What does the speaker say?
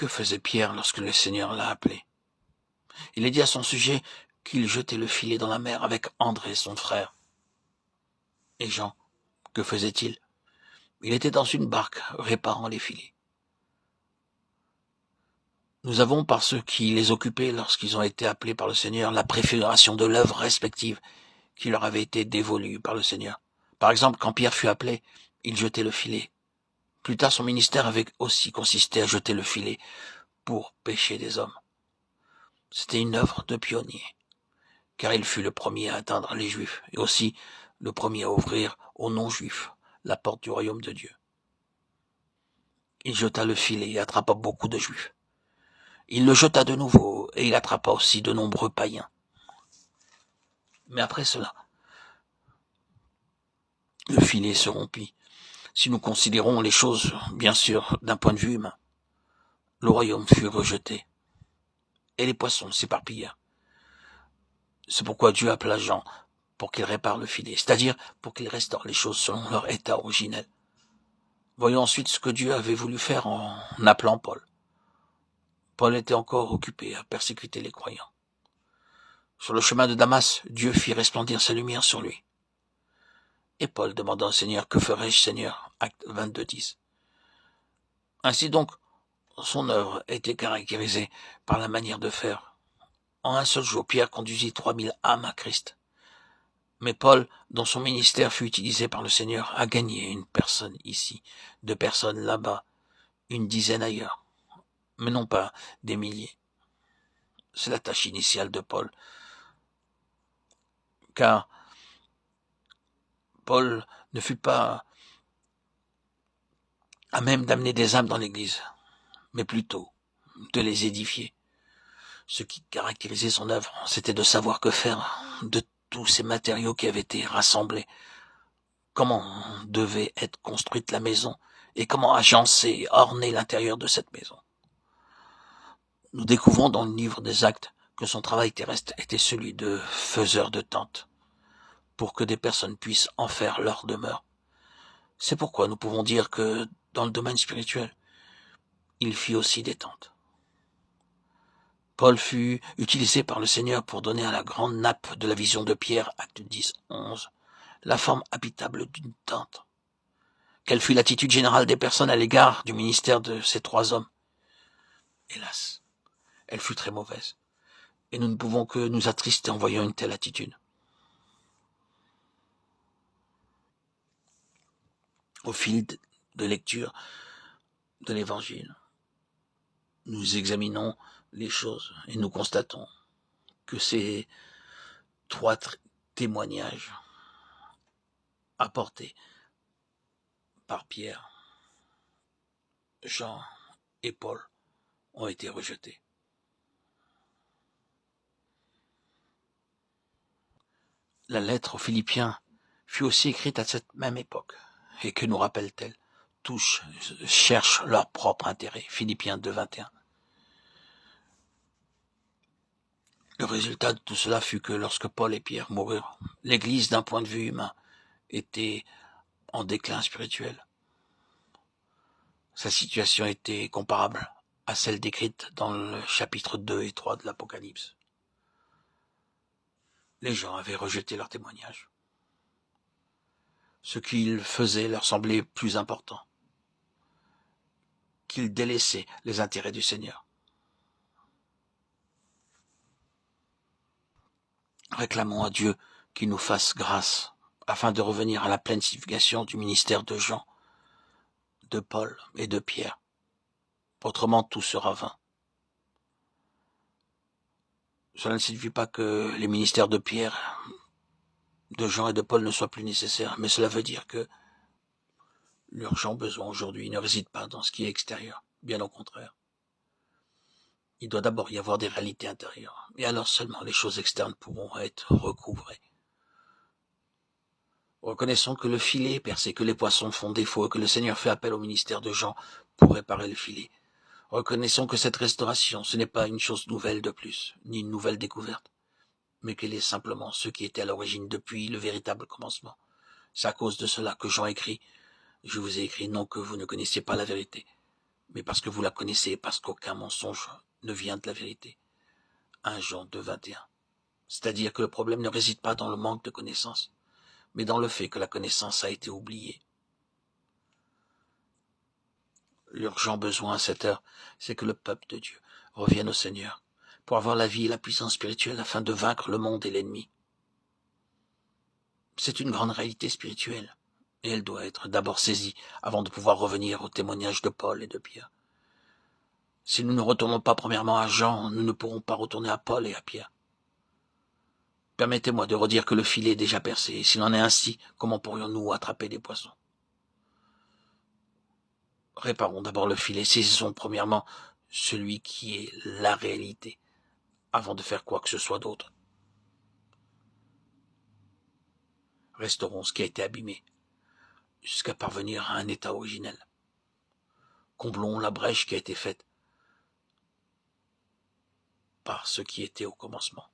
Que faisait Pierre lorsque le Seigneur l'a appelé? Il est dit à son sujet qu'il jetait le filet dans la mer avec André, son frère. Et Jean, que faisait-il? Il était dans une barque, réparant les filets. Nous avons, par ceux qui les occupaient lorsqu'ils ont été appelés par le Seigneur, la préfiguration de l'œuvre respective qui leur avait été dévolue par le Seigneur. Par exemple, quand Pierre fut appelé, il jetait le filet. Plus tard, son ministère avait aussi consisté à jeter le filet pour pêcher des hommes. C'était une œuvre de pionnier, car il fut le premier à atteindre les Juifs, et aussi le premier à ouvrir aux non-Juifs la porte du royaume de Dieu. Il jeta le filet et attrapa beaucoup de Juifs. Il le jeta de nouveau, et il attrapa aussi de nombreux païens. Mais après cela, le filet se rompit. Si nous considérons les choses, bien sûr, d'un point de vue humain, le royaume fut rejeté, et les poissons s'éparpillèrent. C'est pourquoi Dieu appela Jean pour qu'il répare le filet, c'est-à-dire pour qu'il restaure les choses selon leur état originel. Voyons ensuite ce que Dieu avait voulu faire en appelant Paul. Paul était encore occupé à persécuter les croyants. Sur le chemin de Damas, Dieu fit resplendir sa lumière sur lui. Et Paul demanda au Seigneur, « Que ferai-je, Seigneur ?» Acte 22:10. Ainsi donc, son œuvre était caractérisée par la manière de faire. En un seul jour, Pierre conduisit 3000 âmes à Christ. Mais Paul, dont son ministère fut utilisé par le Seigneur, a gagné une personne ici, 2 personnes là-bas, une dizaine ailleurs, mais non pas des milliers. C'est la tâche initiale de Paul, car Paul ne fut pas à même d'amener des âmes dans l'Église, mais plutôt de les édifier. Ce qui caractérisait son œuvre, c'était de savoir que faire de tous ces matériaux qui avaient été rassemblés, comment devait être construite la maison et comment agencer, orner l'intérieur de cette maison. Nous découvrons dans le livre des Actes que son travail terrestre était celui de faiseur de tentes, pour que des personnes puissent en faire leur demeure. C'est pourquoi nous pouvons dire que, dans le domaine spirituel, il fit aussi des tentes. Paul fut utilisé par le Seigneur pour donner à la grande nappe de la vision de Pierre, acte 10, 11, la forme habitable d'une tente. Quelle fut l'attitude générale des personnes à l'égard du ministère de ces 3 hommes? Hélas, elle fut très mauvaise, et nous ne pouvons que nous attrister en voyant une telle attitude. Au fil de lecture de l'Évangile, nous examinons les choses et nous constatons que ces 3 témoignages apportés par Pierre, Jean et Paul ont été rejetés. La lettre aux Philippiens fut aussi écrite à cette même époque. Et que nous rappelle-t-elle? Tous cherchent leur propre intérêt. Philippiens 2, 21. Le résultat de tout cela fut que lorsque Paul et Pierre moururent, l'Église, d'un point de vue humain, était en déclin spirituel. Sa situation était comparable à celle décrite dans le chapitre 2 et 3 de l'Apocalypse. Les gens avaient rejeté leur témoignage. Ce qu'ils faisaient leur semblait plus important, qu'ils délaissaient les intérêts du Seigneur. Réclamons à Dieu qu'il nous fasse grâce afin de revenir à la pleine signification du ministère de Jean, de Paul et de Pierre. Autrement, tout sera vain. Cela ne signifie pas que les ministères de Pierre, de Jean et de Paul ne soient plus nécessaires, mais cela veut dire que l'urgent besoin aujourd'hui ne réside pas dans ce qui est extérieur, bien au contraire. Il doit d'abord y avoir des réalités intérieures, et alors seulement les choses externes pourront être recouvrées. Reconnaissons que le filet est percé, que les poissons font défaut, et que le Seigneur fait appel au ministère de Jean pour réparer le filet. Reconnaissons que cette restauration, ce n'est pas une chose nouvelle de plus, ni une nouvelle découverte, mais qu'elle est simplement ce qui était à l'origine depuis le véritable commencement. C'est à cause de cela que Jean écrit « Je vous ai écrit non que vous ne connaissiez pas la vérité, mais parce que vous la connaissez, parce qu'aucun mensonge ne vient de la vérité. 1 Jean 2, 21. C'est-à-dire que le problème ne réside pas dans le manque de connaissance, mais dans le fait que la connaissance a été oubliée. L'urgent besoin à cette heure, c'est que le peuple de Dieu revienne au Seigneur, pour avoir la vie et la puissance spirituelle afin de vaincre le monde et l'ennemi. C'est une grande réalité spirituelle, et elle doit être d'abord saisie avant de pouvoir revenir au témoignage de Paul et de Pierre. Si nous ne retournons pas premièrement à Jean, nous ne pourrons pas retourner à Paul et à Pierre. Permettez-moi de redire que le filet est déjà percé, et s'il en est ainsi, comment pourrions-nous attraper des poissons? Réparons d'abord le filet, saisissons premièrement celui qui est la réalité, avant de faire quoi que ce soit d'autre. Restaurons ce qui a été abîmé, jusqu'à parvenir à un état originel. Comblons la brèche qui a été faite par ce qui était au commencement.